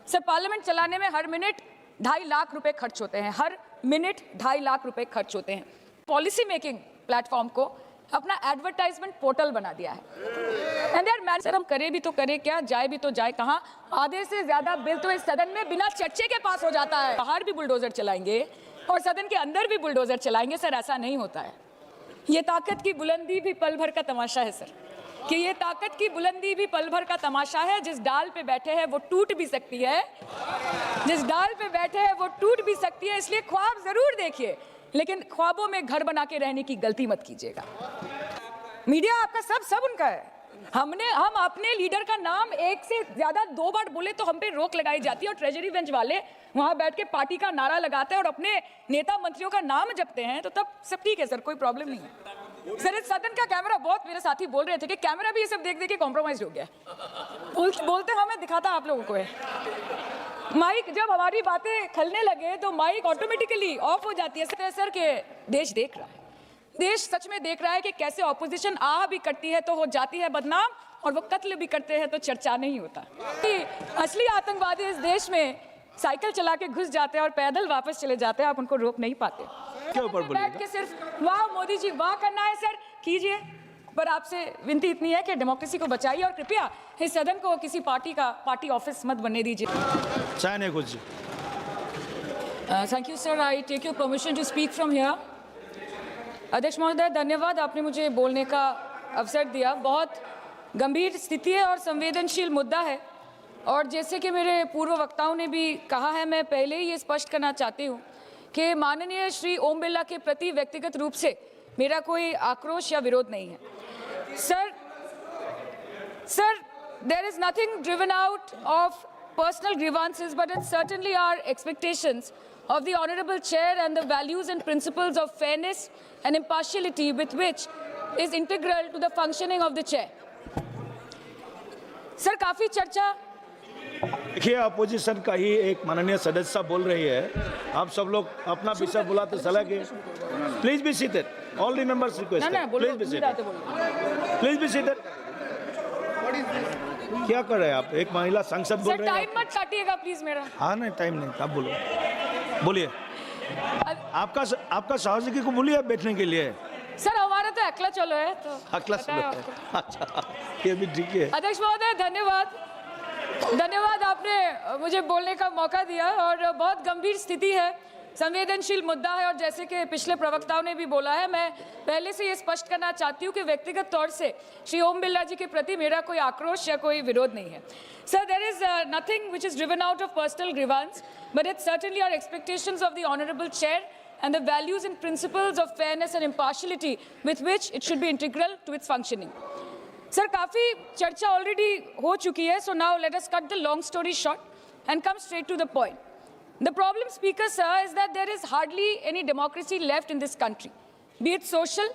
Sir parliament चलाने में हर minute 2.5 lakh रुपए खर्च होते हैं, हर मिनट 2.5 लाख रुपए खर्च होते हैं। पॉलिसी मेकिंग प्लेटफॉर्म को अपना एडवर्टाइजमेंट पोर्टल बना दिया है। एंड यार मैन सर हम करे भी तो करे क्या, जाए भी तो जाए कहाँ? आधे से ज्यादा बिल तो इस सदन में बिना चर्चे के पास हो जाता है। बाहर भी बुलडोजर चलाएंगे और सदन के अंदर भी बुलडोजर चलाएंगे। सर ऐसा नहीं होता है। ये ताकत की बुलंदी भी पल भर का तमाशा है सर, कि ये ताकत की बुलंदी भी पल भर का तमाशा है। जिस डाल पे बैठे हैं वो टूट भी सकती है, जिस डाल पे बैठे हैं वो टूट भी सकती है। इसलिए ख्वाब जरूर देखिए, लेकिन ख्वाबों में घर बना के रहने की गलती मत कीजिएगा। मीडिया आपका सब उनका है। हम अपने लीडर का नाम एक से ज्यादा 2 बार बोले तो हम पे रोक लगाई जाती है, और ट्रेजरी बेंच वाले वहां बैठ के पार्टी का नारा लगाते हैं और अपने नेता मंत्रियों का नाम जपते हैं, तो तब सब ठीक है सर, कोई प्रॉब्लम नहीं है। सर इस सदन का कैमरा, बहुत मेरे साथी बोल रहे थे कि कैमरा भी ये सब देख के कॉम्प्रोमाइज हो गया। बोलते हमें दिखाता आप लोगों को है। माइक जब हमारी बातें खलने लगे तो माइक ऑटोमेटिकली ऑफ हो जाती है। सर के देश देख रहा है, देश सच में देख रहा है कि कैसे ऑपोजिशन आ भी करती है तो हो जाती है बदनाम, और वो कत्ल भी करते हैं तो चर्चा नहीं होता। असली आतंकवादी इस देश में साइकिल चला के घुस जाते हैं और पैदल वापस चले जाते हैं, आप उनको रोक नहीं पाते। क्या ऊपर बैठ के सिर्फ वाह मोदी जी वाह करना है सर, कीजिए, पर आपसे विनती इतनी है कि डेमोक्रेसी को बचाइए और कृपया इस सदन को किसी पार्टी ऑफिस मत बनने दीजिए। चाय नहीं कुछ। Thank you sir, I take your permission to speak from here. अध्यक्ष महोदय धन्यवाद, आपने मुझे बोलने का अवसर दिया। बहुत गंभीर स्थिति है और संवेदनशील मुद्दा है, और जैसे कि मेरे पूर्व वक्ताओं ने भी कहा है, मैं पहले ही ये स्पष्ट करना चाहती हूँ कि माननीय श्री ओम बिरला के प्रति व्यक्तिगत रूप से मेरा कोई आक्रोश या विरोध नहीं है। Sir there is nothing driven out of personal grievances, but it's certainly our expectations of the honorable chair and the values and principles of fairness and impartiality with which is integral to the functioning of the chair. Sir काफी चर्चा। देखिए opposition का ही एक माननीय सदस्य बोल रही है, आप सब लोग अपना विषय बुलाते चला के please be seated. All the members request, please be seated, please be seated. क्या कर रहे हैं आप? एक महिला सांसद बोल रहे हैं। टाइम मत काटिएगा प्लीज मेरा। हाँ नहीं टाइम नहीं, आप बोलो, बोलिए। आपका सहयोगी को बोलिए बैठने के लिए। सर हमारा तो अकेला चलो है, तो अकेला चलो है। अच्छा ये भी ठीक है। अध्यक्ष महोदय धन्यवाद, आपने मुझे बोलने का मौका दिया। और बहुत गंभीर स्थिति है, संवेदनशील मुद्दा है, और जैसे कि पिछले प्रवक्ताओं ने भी बोला है, मैं पहले से ये स्पष्ट करना चाहती हूँ कि व्यक्तिगत तौर से श्री ओम बिरला जी के प्रति मेरा कोई आक्रोश या कोई विरोध नहीं है। Sir there is nothing which is driven out of personal grievance, but it's certainly our expectations of the honourable chair and the values and principles of fairness and impartiality with which it should be integral to its functioning. Sir, काफी चर्चा already हो चुकी है, so now let us cut the long story short and come straight to the point. The problem, Speaker sir, is that there is hardly any democracy left in this country, be it social,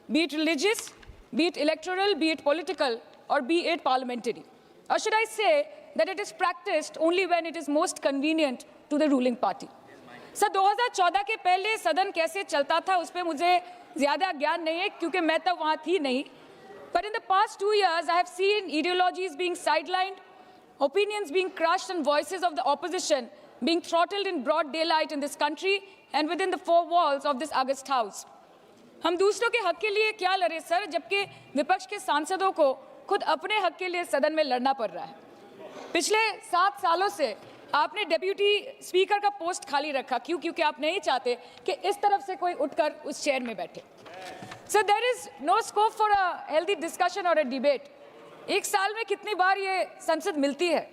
be it religious, be it electoral, be it political, or be it parliamentary. Or should I say that it is practiced only when it is most convenient to the ruling party. Sir 2014 के पहले सदन कैसे चलता था उस पर मुझे ज्यादा ज्ञान नहीं है, क्योंकि मैं तब वहां थी नहीं। But in the past 2 years, I have seen ideologies being sidelined, opinions being crushed, and voices of the opposition being throttled in broad daylight in this country and within the 4 walls of this August House. हम दूसरों के हक के लिए क्या लड़े sir, जबकि विपक्ष के सांसदों को खुद अपने हक के लिए सदन में लड़ना पड़ रहा है। पिछले 7 सालों से आपने डेप्यूटी स्पीकर का पोस्ट खाली रखा, क्यों? क्योंकि आप नहीं चाहते कि इस तरफ से कोई उठकर उस चेयर में बैठे। Sir there is no scope for a healthy discussion और अ डिबेट। एक साल में कितनी बार ये संसद मिलती है?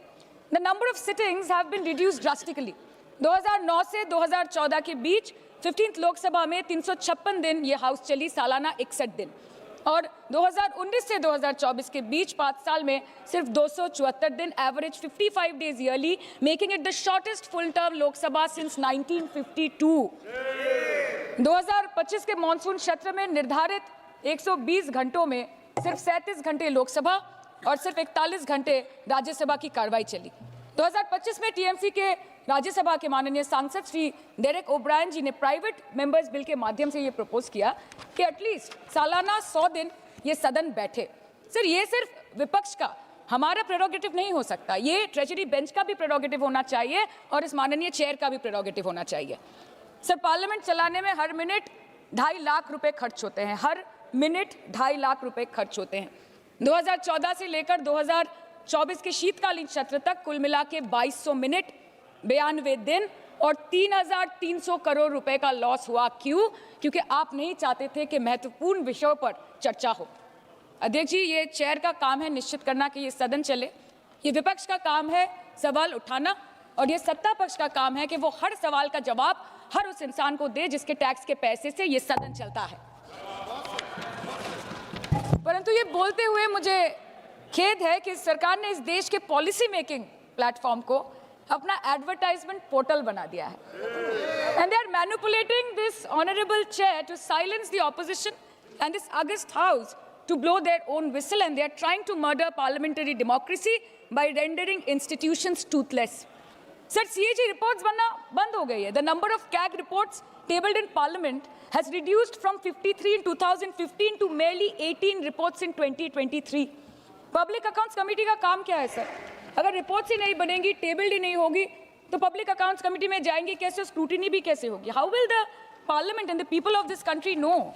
The number of sittings have been reduced drastically. 2009 से 2014 के बीच 15th लोकसभा में 356 दिन ये हाउस चली, सालाना 61 दिन, और 2019 से 2024 के बीच 5 साल में सिर्फ 274 दिन, average 55 days yearly, making it the shortest full term Lok Sabha since 1952। 2025 के मॉनसून सत्र में निर्धारित 120 घंटों में सिर्फ 37 घंटे लोकसभा और सिर्फ 41 घंटे राज्यसभा की कार्रवाई चली। 2025 में टीएमसी के राज्यसभा के माननीय सांसद श्री डेरेक ओब्रायन जी ने प्राइवेट मेंबर्स बिल के माध्यम से ये प्रपोज किया कि एटलीस्ट सालाना 100 दिन ये सदन बैठे। सर ये सिर्फ विपक्ष का हमारा प्रेरोगेटिव नहीं हो सकता, ये ट्रेजरी बेंच का भी प्रेरोगेटिव होना चाहिए और इस माननीय चेयर का भी प्रेरोगेटिव होना चाहिए। सर, पार्लियामेंट चलाने में हर मिनट 2.5 लाख रुपए खर्च होते हैं, हर मिनट 2.5 लाख रुपए खर्च होते हैं। 2014 से लेकर 2024 के शीतकालीन सत्र तक कुल मिला के 2200 मिनट, 92 दिन और 3,300 करोड़ रुपए का लॉस हुआ। क्यों? क्योंकि आप नहीं चाहते थे कि महत्वपूर्ण विषयों पर चर्चा हो। अध्यक्ष जी, ये चेयर का काम है निश्चित करना कि ये सदन चले, ये विपक्ष का काम है सवाल उठाना, और ये सत्ता पक्ष का काम है कि वो हर सवाल का जवाब हर उस इंसान को दे जिसके टैक्स के पैसे से ये सदन चलता है। परंतु ये बोलते हुए मुझे खेद है कि सरकार ने इस देश के पॉलिसी मेकिंग प्लेटफॉर्म को अपना एडवर्टाइजमेंट पोर्टल बना दिया है, and they are manipulating this honourable chair to silence the opposition and this august house to blow their own whistle, and they are trying to murder parliamentary democracy by rendering institutions toothless. Sir, CAG reports बनना बंद हो गई है. The number of CAG reports tabled in Parliament has reduced from 53 in 2015 to merely 18 reports in 2023. Public Accounts Committee का काम क्या है sir? अगर रिपोर्ट्स ही नहीं बनेंगी, टेबल्ड ही नहीं होगी, तो पब्लिक अकाउंट्स कमेटी में जाएंगी कैसे, स्क्रूटिनी भी कैसे होगी? How will the Parliament and the people of this country know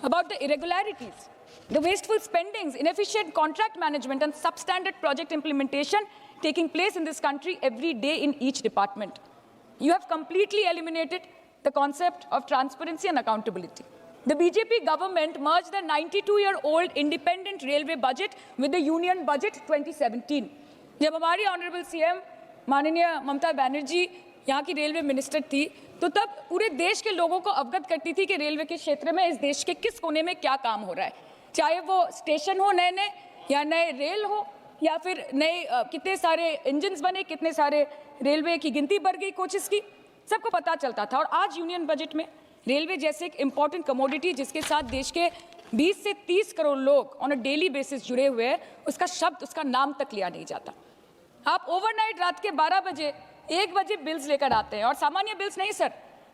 about the irregularities, the wasteful spendings, inefficient contract management and substandard project implementation taking place in this country every day in each department? You have completely eliminated the concept of transparency and accountability. The BJP government merged the 92-year-old independent railway budget with the union budget 2017. जब हमारी honourable CM माननीय ममता बनर्जी यहाँ की railway minister थी, तो तब पूरे देश के लोगों को अवगत करती थी कि रेलवे के क्षेत्र में इस देश के किस कोने में क्या काम हो रहा है, चाहे वो स्टेशन हो नए नए या नए रेल हो या फिर नए कितने सारे इंजन्स बने, कितने सारे रेलवे की गिनती बढ़ गई, कोचेस की, सबको पता चलता था। और आज यूनियन बजट में रेलवे जैसे एक इम्पॉर्टेंट कमोडिटी जिसके साथ देश के 20 से 30 करोड़ लोग ऑन अ डेली बेसिस जुड़े हुए हैं, उसका शब्द, उसका नाम तक लिया नहीं जाता। आप ओवरनाइट रात के 12 बजे 1 बजे बिल्स लेकर आते हैं, और सामान्य बिल्स नहीं सर,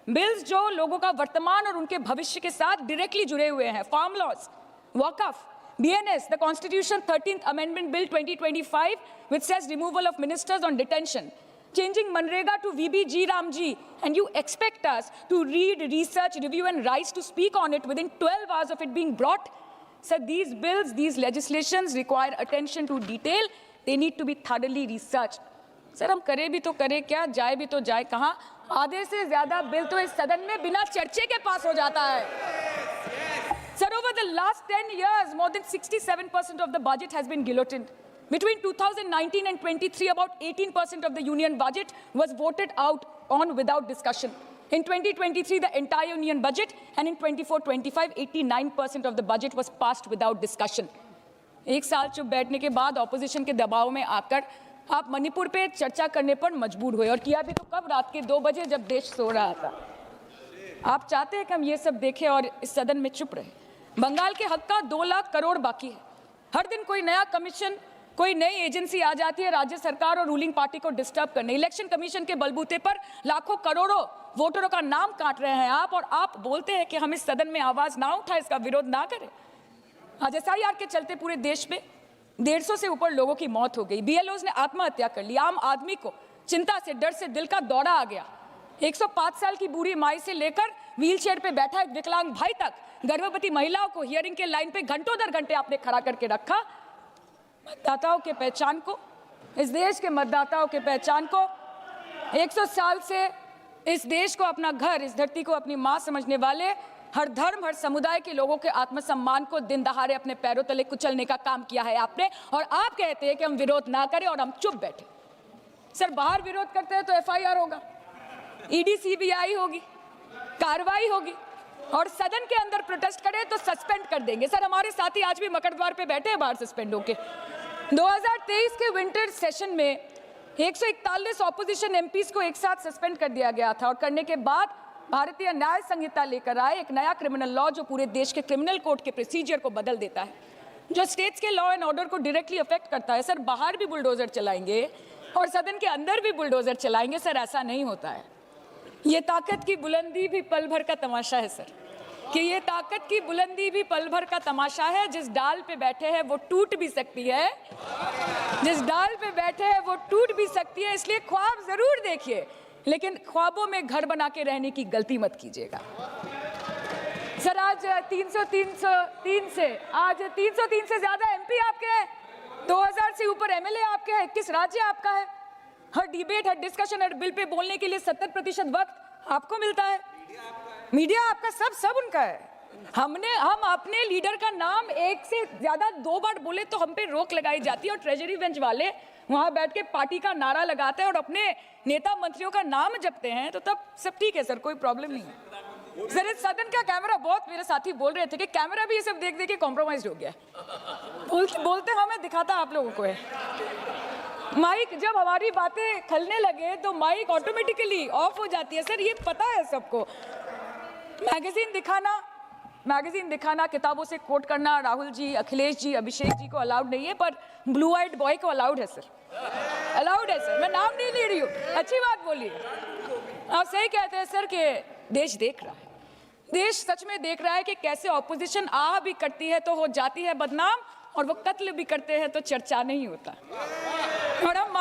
बिल्स जो लोगों का वर्तमान और उनके भविष्य के साथ डायरेक्टली जुड़े हुए हैं। Farm laws, Waqf, BNS, the Constitution 13th Amendment Bill 2025, which says removal of ministers on detention, changing Manrega to VBG Ramji, and you expect us to read, research, review and rise to speak on it within 12 hours of it being brought? Sir, these bills, these legislations require attention to detail. They need to be thoroughly researched. Sir, हम करें भी तो करें क्या, जाए भी तो जाए कहाँ? आधे से ज़्यादा बिल तो इस सदन में बिना चर्चे के पास हो जाता है। Sir, over the last 10 years, more than 67% of the budget has been guillotined. Between 2019 and 23, about 18% of the union budget was voted out on without discussion. In 2023, the entire union budget, and in 24-25, 89% of the budget was passed without discussion. एक साल चुप बैठने के बाद opposition के दबाव में आकर आप मणिपुर पे चर्चा करने पर मजबूर हुए, और किया भी तो कब, रात के 2 बजे जब देश सो रहा था। आप चाहते हैं कि हम ये सब देखें और इस सदन में चुप रहे। बंगाल के हक का 2 लाख करोड़ बाकी है। हर दिन कोई नया कमीशन, कोई नई एजेंसी आ जाती है राज्य सरकार और रूलिंग पार्टी को डिस्टर्ब करने। इलेक्शन कमीशन के बलबूते पर लाखों करोड़ों वोटरों का नाम काट रहे हैं आप, और आप बोलते हैं कि हम इस सदन में आवाज ना उठाएं, इसका विरोध ना करें। आज SIR के चलते पूरे देश में 150 से ऊपर लोगों की मौत हो गई। BLOs ने आत्महत्या कर ली। आम आदमी को चिंता से, डर से दिल का दौरा आ गया। 105 साल की बूढ़ी माई से लेकर व्हीलचेयर पे बैठा एक विकलांग भाई तक, गर्भवती महिलाओं को हियरिंग के लाइन पे घंटों दर घंटे आपने खड़ा करके रखा। मतदाताओं के पहचान को, इस देश के मतदाताओं के पहचान को, 100 साल से इस देश को अपना घर, इस धरती को अपनी माँ समझने वाले हर धर्म, हर समुदाय के लोगों के आत्मसम्मान को दिन दहाड़े अपने पैरों तले कुचलने का काम किया है आपने, और आप कहते हैं कि हम विरोध ना करें और हम चुप बैठे। सर, बाहर विरोध करते हैं तो FIR होगा, ED CBI होगी, कार्रवाई होगी, और सदन के अंदर प्रोटेस्ट करें तो सस्पेंड कर देंगे। सर, हमारे साथी आज भी मकर द्वार पे बैठे हैं बाहर सस्पेंड होके। 2023 के विंटर सेशन में 141 ऑपोजिशन MPs को एक साथ सस्पेंड कर दिया गया था, और करने के बाद भारतीय न्याय संहिता लेकर आए एक नया क्रिमिनल लॉ जो पूरे देश के क्रिमिनल कोड के प्रोसीजर को बदल देता है, जो स्टेट्स के लॉ एंड ऑर्डर को डायरेक्टली अफेक्ट करता है। सर, बाहर भी बुलडोजर चलाएंगे और सदन के अंदर भी बुलडोजर चलाएंगे। सर, ऐसा नहीं होता है। ये ताकत की बुलंदी भी पल भर का तमाशा है। सर, कि ये ताकत की बुलंदी भी पल भर का तमाशा है, जिस डाल पे बैठे हैं वो टूट भी सकती है, जिस डाल पे बैठे हैं वो टूट भी सकती है। इसलिए ख्वाब जरूर देखिए, लेकिन ख्वाबों में घर बना के रहने की गलती मत कीजिएगा। सर आज 303 से ज्यादा एमपी आपके हैं, 2000 से ऊपर एमएलए आपके हैं, 21 राज्य आपका है। हर डिबेट, हर डिस्कशन, हर बिल पे बोलने के लिए 70% वक्त आपको मिलता है। मीडिया आपका सब उनका है। हम अपने लीडर का नाम एक से ज्यादा 2 बार बोले तो हम पे रोक लगाई जाती है, और ट्रेजरी बेंच वाले वहां बैठ के पार्टी का नारा लगाते हैं और अपने नेता मंत्रियों का नाम जपते हैं, तो तब सब ठीक है सर, कोई प्रॉब्लम नहीं है। सर इस सदन का कैमरा, बहुत मेरे साथी बोल रहे थे कि कैमरा भी ये सब देख के कॉम्प्रोमाइज हो गया। बोलते हमें दिखाता आप लोगों को है। माइक जब हमारी बातें खलने लगे तो माइक ऑटोमेटिकली ऑफ हो जाती है। सर ये पता है सबको। मैगजीन दिखाना, किताबों से कोट करना राहुल जी, अखिलेश जी, अभिषेक जी को अलाउड नहीं है, पर ब्लू आइड बॉय को अलाउड है सर, अलाउड है सर। मैं नाम नहीं ले रही हूँ, अच्छी बात बोलिए। आप सही कहते हैं सर कि देश देख रहा है, देश सच में देख रहा है कि कैसे ऑपोजिशन आह भी करती है तो हो जाती है बदनाम, और वो कत्ल भी करते हैं तो चर्चा नहीं होता। और हम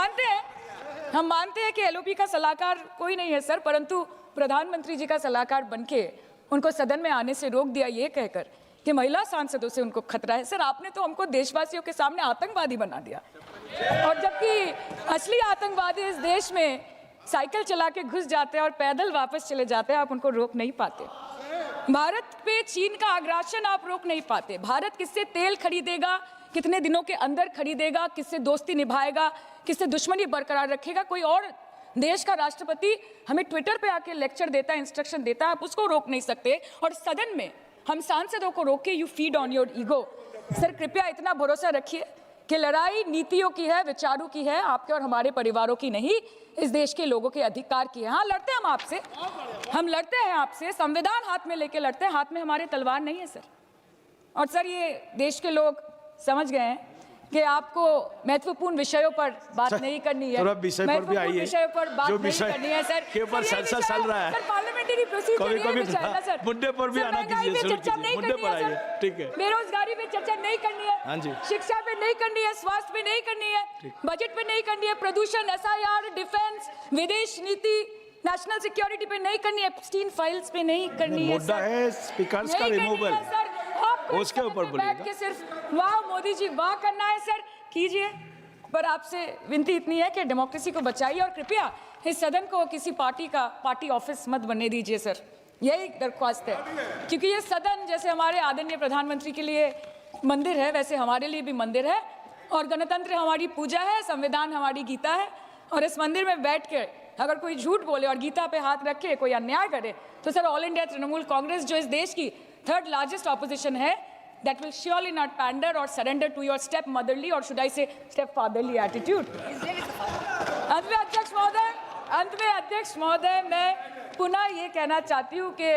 मानते हैं कि एलओपी का सलाहकार कोई नहीं है सर, परंतु प्रधानमंत्री जी का सलाहकार बनके उनको सदन में आने से रोक दिया, ये कहकर कि महिला सांसदों से उनको खतरा है। सर आपने तो हमको देशवासियों के सामने आतंकवादी बना दिया, और जबकि असली आतंकवादी इस देश में साइकिल चला के घुस जाते हैं और पैदल वापस चले जाते हैं, आप उनको रोक नहीं पाते। भारत पे चीन का आग्रासन आप रोक नहीं पाते। भारत किससे तेल खरीदेगा, कितने दिनों के अंदर खरीदेगा, किससे दोस्ती निभाएगा, किससे दुश्मनी बरकरार रखेगा, कोई और देश का राष्ट्रपति हमें ट्विटर पे आके लेक्चर देता है, इंस्ट्रक्शन देता है, आप उसको रोक नहीं सकते। और सदन में हम सांसदों को रोक के you feed on your ego. Sir कृपया इतना भरोसा रखिए कि लड़ाई नीतियों की है, विचारों की है, आपके और हमारे परिवारों की नहीं, इस देश के लोगों के अधिकार की है। हाँ लड़ते हैं हम आपसे, हम लड़ते हैं आपसे, संविधान हाथ में लेके लड़ते हैं, हाथ में हमारे तलवार नहीं है सर। और सर ये देश के लोग समझ गए हैं कि आपको महत्वपूर्ण विषयों पर बात नहीं करनी है, महत्वपूर्ण विषयों पर बात नहीं करनी है सर। के ऊपर चर्चा चल रहा है, सर पार्लियामेंटरी प्रोसीजर सर, मुद्दे पर भी आना कीजिए, चर्चा नहीं मुद्दे पर करनी है आइए, ठीक है। बेरोजगारी पे चर्चा नहीं करनी है, हाँ जी, शिक्षा पे नहीं करनी है, स्वास्थ्य पे नहीं करनी है, बजट पे नहीं करनी है, प्रदूषण, एसआईआर, डिफेंस, विदेश नीति, नेशनल सिक्योरिटी पे नहीं करनी है, एप्स्टीन फाइल्स पे नहीं करनी है। मुद्दा है स्पीकर्स का रिमूवल, उसके ऊपर बैठ के सिर्फ वाह मोदी जी वाह करना है सर, कीजिए। पर आपसे विनती इतनी है कि डेमोक्रेसी को बचाइए, और कृपया इस सदन को किसी पार्टी ऑफिस मत बनने दीजिए सर, यही दरख्वास्त है। क्योंकि ये सदन जैसे हमारे आदरणीय प्रधानमंत्री के लिए मंदिर है, वैसे हमारे लिए भी मंदिर है, और गणतंत्र हमारी पूजा है, संविधान हमारी गीता है। और इस मंदिर में बैठ के अगर कोई झूठ बोले और गीता पे हाथ रखे, कोई अन्याय करे, तो sir all India Trinamool Congress जो इस देश की 3rd लार्जेस्ट ऑपोजिशन है, that will surely not pander or surrender to your step motherly, or should I say step fatherly attitude. अंत में अध्यक्ष महोदय मैं पुनः ये कहना चाहती हूँ कि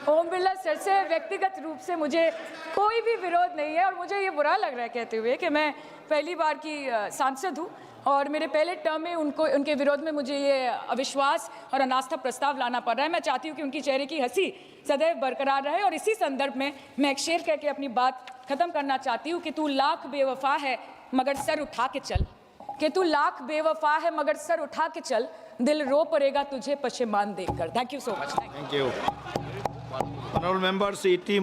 ओम बिरला सर से व्यक्तिगत रूप से मुझे कोई भी विरोध नहीं है, और मुझे ये बुरा लग रहा है कहते हुए कि मैं पहली बार की सांसद हूँ, और मेरे पहले टर्म में उनके विरोध में मुझे ये अविश्वास और अनास्था प्रस्ताव लाना पड़ रहा है। मैं चाहती हूँ कि उनकी चेहरे की हंसी सदैव बरकरार रहे, और इसी संदर्भ में मैं एक शेर कह के अपनी बात खत्म करना चाहती हूँ कि तू लाख बेवफा है मगर सर उठा के चल, कि तू लाख बेवफा है मगर सर उठा के चल, दिल रो पड़ेगा तुझे पशेमान देखकर। Thank you so much. Thank you. Honourable members, ET